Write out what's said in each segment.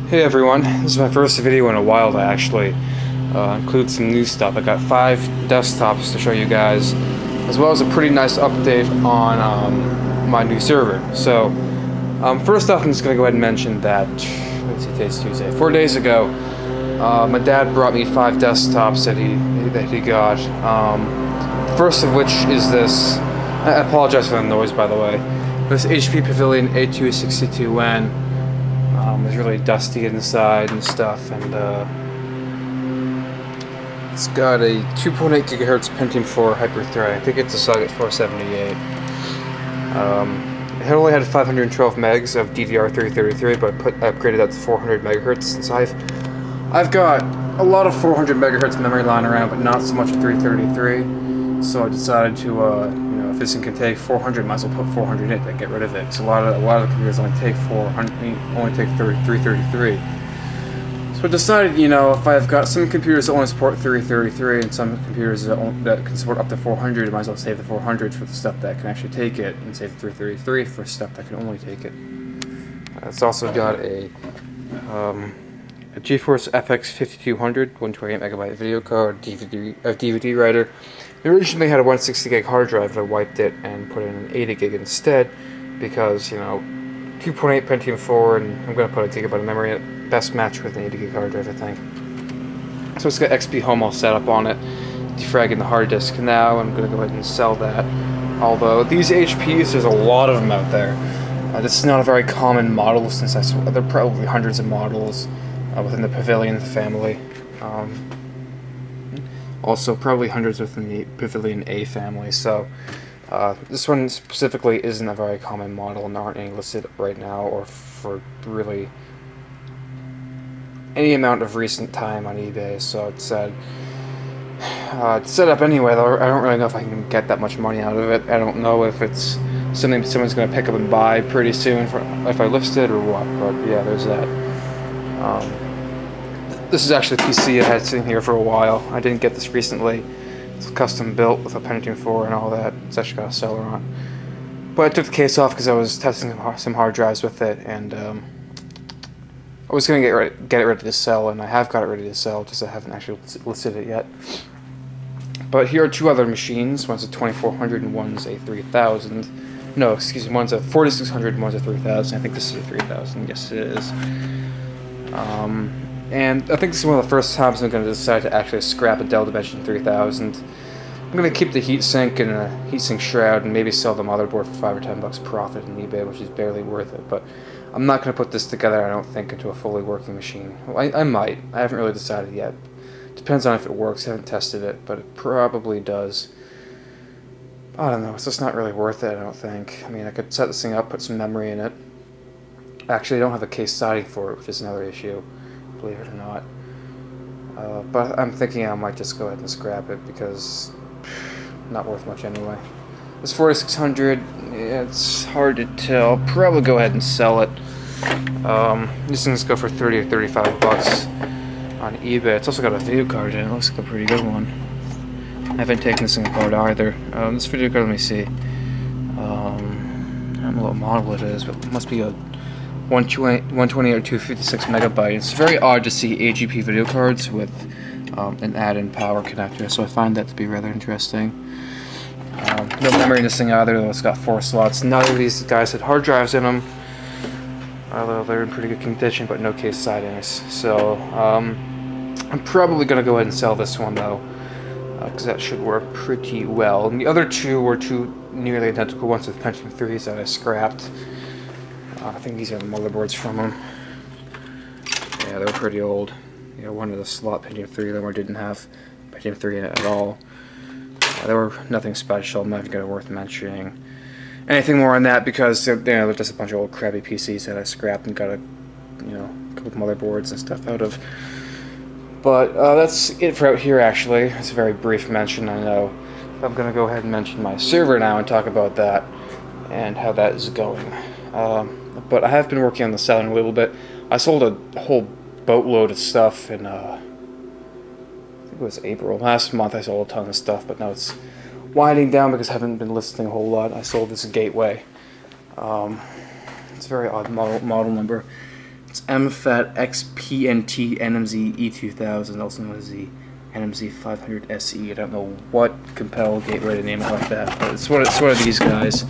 Hey everyone, this is my first video in a while to actually include some new stuff. I got 5 desktops to show you guys, as well as a pretty nice update on my new server. So, first off, I'm just going to go ahead and mention that, let's see, today's Tuesday. 4 days ago, my dad brought me 5 desktops that he got. First of which is this. I apologize for the noise, by the way. This HP Pavilion A262N. It's really dusty inside and stuff, and it's got a 2.8 GHz Pentium 4 hyper-thread. I think it's a Socket 478. It only had 512 megs of DDR333, but I upgraded that to 400 megahertz. Since I've got a lot of 400 megahertz memory lying around, but not so much 333. So I decided to if this thing can take 400, might as well put 400 in it and get rid of it. Because a lot of the computers only take 333. So I decided, if I've got some computers that only support 333 and some computers that can support up to 400, I might as well save the 400 for the stuff that can actually take it, and save the 333 for stuff that can only take it. It's also got a GeForce FX 5200 128 megabyte video card, DVD writer. It originally had a 160 gig hard drive, but I wiped it and put in an 80 gig instead because 2.8 Pentium 4, and I'm going to put a gigabyte of memory in it. Best match with an 80 gig hard drive, I think. So it's got XP Home all set up on it, defragging the hard disk. Now I'm going to go ahead and sell that. Although these HPs, there's a lot of them out there. This is not a very common model, since there are probably hundreds of models within the Pavilion family. Also, probably hundreds within the Pavilion A family. So, this one specifically isn't a very common model, and aren't any listed right now, or for really any amount of recent time on eBay. So it's set up anyway, though. I don't really know if I can get that much money out of it. I don't know if it's something someone's going to pick up and buy pretty soon if I list it or what. But yeah, there's that. This is actually a PC I had sitting here for a while. I didn't get this recently. It's custom built with a Pentium 4 and all that. It's actually got a Celeron. But I took the case off because I was testing some hard drives with it, and I was going to get it ready to sell, and I have got it ready to sell, just I haven't actually listed it yet. But here are 2 other machines. One's a 2400 and one's a 3000. No, excuse me, one's a 4600 and one's a 3000. I think this is a 3000. Yes, it is. And I think this is one of the first times I'm going to decide to actually scrap a Dell Dimension 3000. I'm going to keep the heatsink and a heatsink shroud, and maybe sell the motherboard for $5 or $10 profit on eBay, which is barely worth it. But I'm not going to put this together, I don't think, into a fully working machine. Well, I might. I haven't really decided yet. Depends on if it works. I haven't tested it, but it probably does. I don't know. It's just not really worth it, I don't think. I mean, I could set this thing up, put some memory in it. Actually, I don't have a case siding for it, which is another issue, believe it or not. But I'm thinking I might just go ahead and scrap it because not worth much anyway. This 4600, it's hard to tell. Probably go ahead and sell it. These things go for 30 or 35 bucks on eBay. It's also got a video card in it. It looks like a pretty good one. I haven't taken this thing apart either. This video card, let me see. I don't know what model it is, but it must be a 120 or 256 megabyte. It's very odd to see AGP video cards with an add-in power connector, so I find that to be rather interesting. No memory in this thing either, though. It's got 4 slots. None of these guys had hard drives in them, although they're in pretty good condition, but no case sidings. So I'm probably going to go ahead and sell this one, though, because that should work pretty well. And the other 2 were 2 nearly identical ones with Pentium 3s that I scrapped. I think these are the motherboards from them. Yeah, they were pretty old. One of the slot Pentium 3 of them didn't have Pentium 3 in it at all. They were nothing special. I'm not even going to worth mentioning anything more on that because they're just a bunch of old crappy PCs that I scrapped and got a couple of motherboards and stuff out of. But that's it for out here. Actually, it's a very brief mention, I know. I'm going to go ahead and mention my server now and talk about that and how that is going. But I have been working on the selling a little bit. I sold a whole boatload of stuff in, I think it was April. Last month I sold a ton of stuff, but now it's winding down because I haven't been listing a whole lot. I sold this gateway. It's a very odd model number. It's MFAT XPNT NMZ E2000, also known as the NMZ 500 SE. I don't know what Compel gateway to name it like that, but it's one of these guys.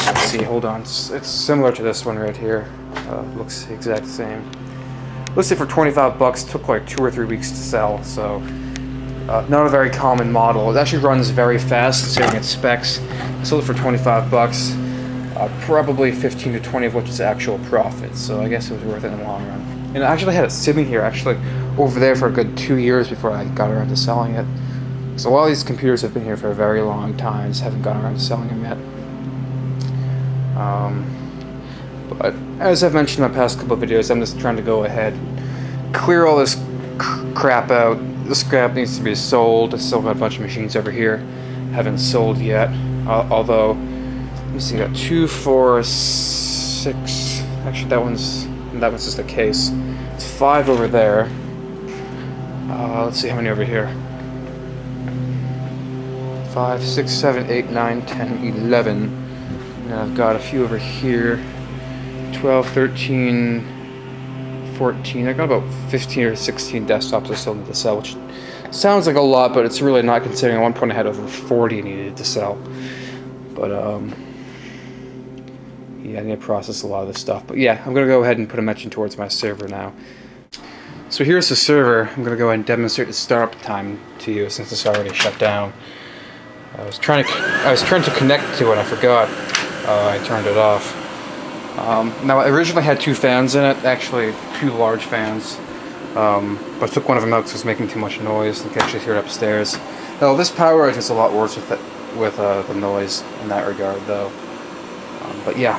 Let's see, hold on. It's similar to this one right here. Looks the exact same. Listed for 25 bucks. Took like 2 or 3 weeks to sell, so not a very common model. It actually runs very fast considering its specs. I sold it for 25 bucks. Probably 15 to 20 of which is actual profit, so I guess it was worth it in the long run. And I actually had it sitting here, actually over there for a good 2 years before I got around to selling it. So a lot of these computers have been here for a very long time, just haven't gotten around to selling them yet. But as I've mentioned in my past couple of videos, I'm just trying to go ahead, clear all this crap out. This scrap needs to be sold. I still got a bunch of machines over here, haven't sold yet. Although, let me see, I got 2, 4, 6. Actually, that one's just a case. It's 5 over there. Let's see how many over here. 5, 6, 7, 8, 9, 10, 11. And I've got a few over here. 12, 13, 14. I got about 15 or 16 desktops I still need to sell, which sounds like a lot, but it's really not, considering at one point I had over 40 needed to sell. But yeah, I need to process a lot of this stuff. But yeah, I'm going to go ahead and put a mention towards my server now. So here's the server. I'm going to go ahead and demonstrate the startup time to you since it's already shut down. I was trying to connect to it, I forgot. I turned it off. Now I originally had 2 fans in it, actually 2 large fans, but I took one of them out because it was making too much noise. You can actually hear it upstairs. Now this power is a lot worse with the noise in that regard, though. But yeah.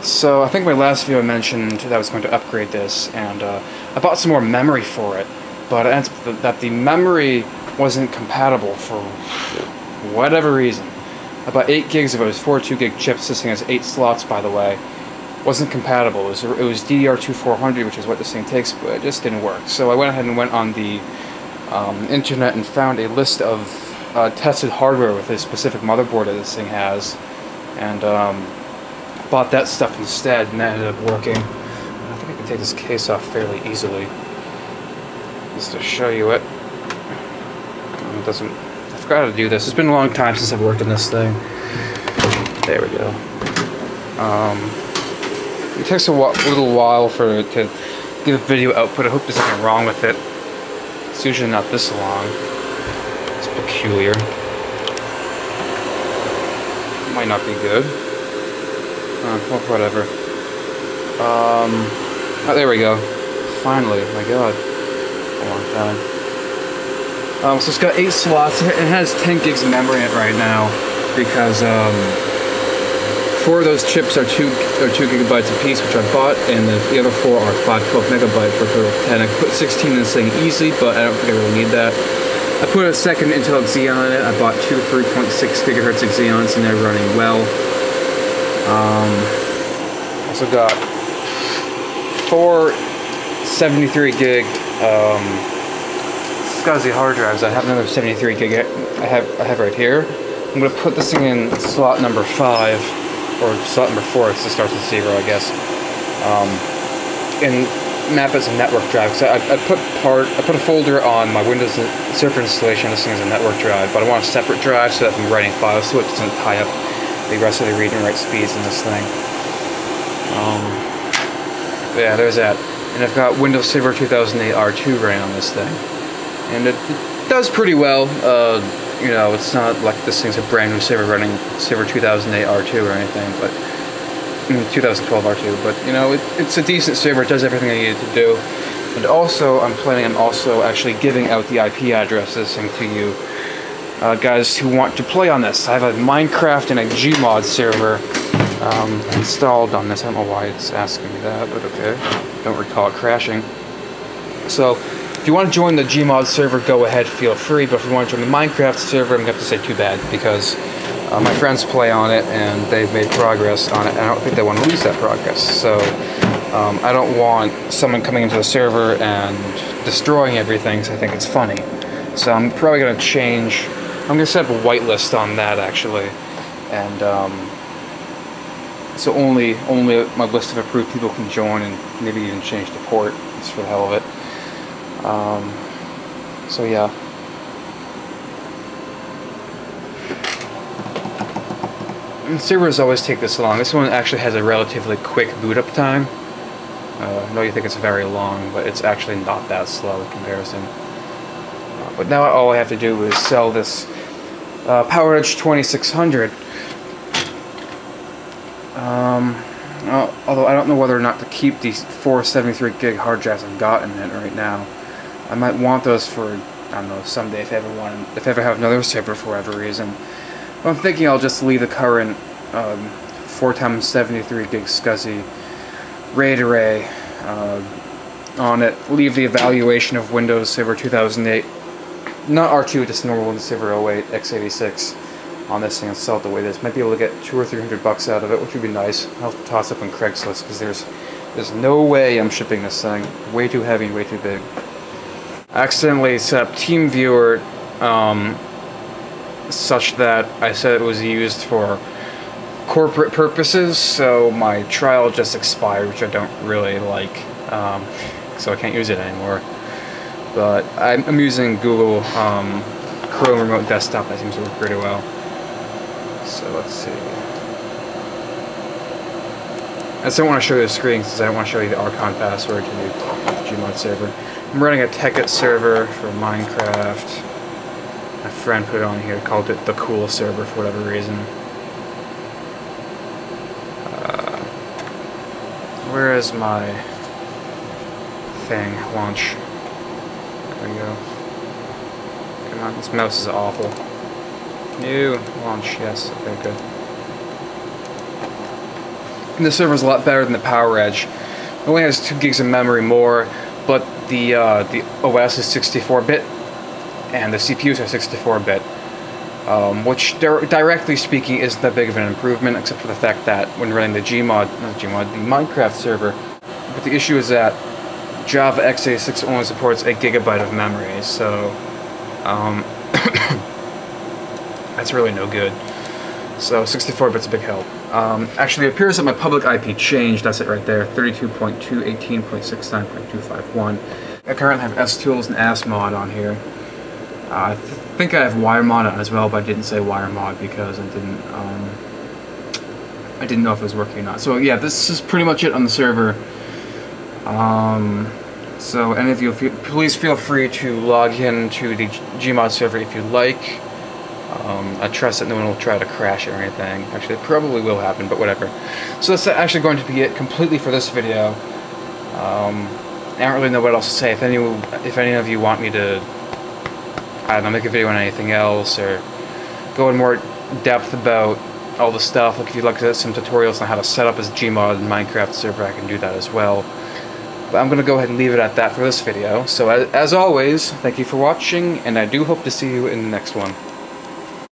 So I think my last video I mentioned that I was going to upgrade this, and I bought some more memory for it, but it ends up that the memory wasn't compatible for whatever reason. I bought 8 gigs of it. It was 4 2-gig chips. This thing has 8 slots, by the way. Wasn't compatible. It was DDR2 which is what this thing takes, but it just didn't work. So I went ahead and went on the internet and found a list of tested hardware with a specific motherboard that this thing has, and bought that stuff instead, and that ended up working. I think I can take this case off fairly easily, just to show you it. It doesn't. I forgot how to do this. It's been a long time since I've worked on this thing. There we go. It takes a little while for it to give video output. I hope there's nothing wrong with it. It's usually not this long. It's peculiar. It might not be good. Well, whatever. Oh, there we go. Finally, my god. A long time. So it's got 8 slots. It has 10 gigs of memory in it right now because 4 of those chips are 2 gigabytes a piece, which I bought, and the other 4 are 512 megabytes for a total of 10. I could put 16 in this thing easily, but I don't think I really need that. I put a second Intel Xeon in it. I bought 2 3.6 gigahertz Xeons, and they're running well. Also got 4 73 gig SCSI hard drives. I have another 73 gig I have right here. I'm going to put this thing in slot number 5, or slot number 4, because it starts with 0, I guess, and map it as a network drive. So I put a folder on my Windows Server installation. This thing is a network drive, but I want a separate drive so that I'm writing files, so it doesn't tie up the rest of the read and write speeds in this thing. Yeah, there's that. And I've got Windows Server 2008 R2 running on this thing, and it does pretty well. You know, it's not like this thing's a brand new server running Server 2008 R2 or anything, but 2012 R2. But you know, it's a decent server. It does everything I needed to do. And also, I'm planning on also actually giving out the IP address of this thing to you guys who want to play on this. I have a Minecraft and a Gmod server installed on this. I don't know why it's asking me that, but okay. Don't recall it crashing. So, if you want to join the Gmod server, go ahead, feel free. But if you want to join the Minecraft server, I'm going to have to say too bad, because my friends play on it and they've made progress on it, and I don't think they want to lose that progress. So, I don't want someone coming into the server and destroying everything, because I think it's funny. So I'm probably going to change. I'm going to set up a whitelist on that, actually, and So only my list of approved people can join, and maybe even change the port, just for the hell of it. So yeah. And servers always take this long. This one actually has a relatively quick boot up time. I know you think it's very long, but it's actually not that slow in comparison. But now all I have to do is sell this PowerEdge 2600. Although I don't know whether or not to keep these 473 gig hard drives I've got in it right now. I might want those for, I don't know, someday if I ever have another server for whatever reason. But I'm thinking I'll just leave the current 4x73 gig SCSI RAID array on it. Leave the evaluation of Windows Server 2008, not R2, just normal Windows Server 08 x86 on this thing and sell it the way it is. Might be able to get $200 or $300 out of it, which would be nice. I'll toss up on Craigslist because there's no way I'm shipping this thing. Way too heavy and way too big. I accidentally set up TeamViewer such that I said it was used for corporate purposes, so my trial just expired, which I don't really like, so I can't use it anymore. But I'm using Google Chrome Remote Desktop. That seems to work pretty well. So let's see. I just don't want to show you the screen because I don't want to show you the Archon password to the Gmod server. I'm running a Tekkit server for Minecraft. My friend put it on here, called it the cool server for whatever reason. Where is my thing? Launch. There we go. Come on, this mouse is awful. New launch, yes, okay, good. And the server's a lot better than the PowerEdge. It only has 2 gigs of memory more, but the OS is 64-bit, and the CPUs are 64-bit, which directly speaking isn't that big of an improvement, except for the fact that when running the the Minecraft server, but the issue is that Java x86 only supports 1 gigabyte of memory, so that's really no good. So 64-bit's a big help. Actually, it appears that my public IP changed. That's it right there, 32.218.69.251. I currently have stools and asmod on here. I think I have wiremod on as well, but I didn't say wiremod because I didn't know if it was working or not. So yeah, this is pretty much it on the server. So any of you, please feel free to log in to the Gmod server if you like. I trust that no one will try to crash it or anything. Actually, it probably will happen, but whatever. So that's actually going to be it completely for this video. I don't really know what else to say. If any of you want me to, I don't know, make a video on anything else, or go in more depth about all the stuff, like if you'd like some tutorials on how to set up a Gmod Minecraft server, I can do that as well. But I'm going to go ahead and leave it at that for this video. So as always, thank you for watching, and I do hope to see you in the next one.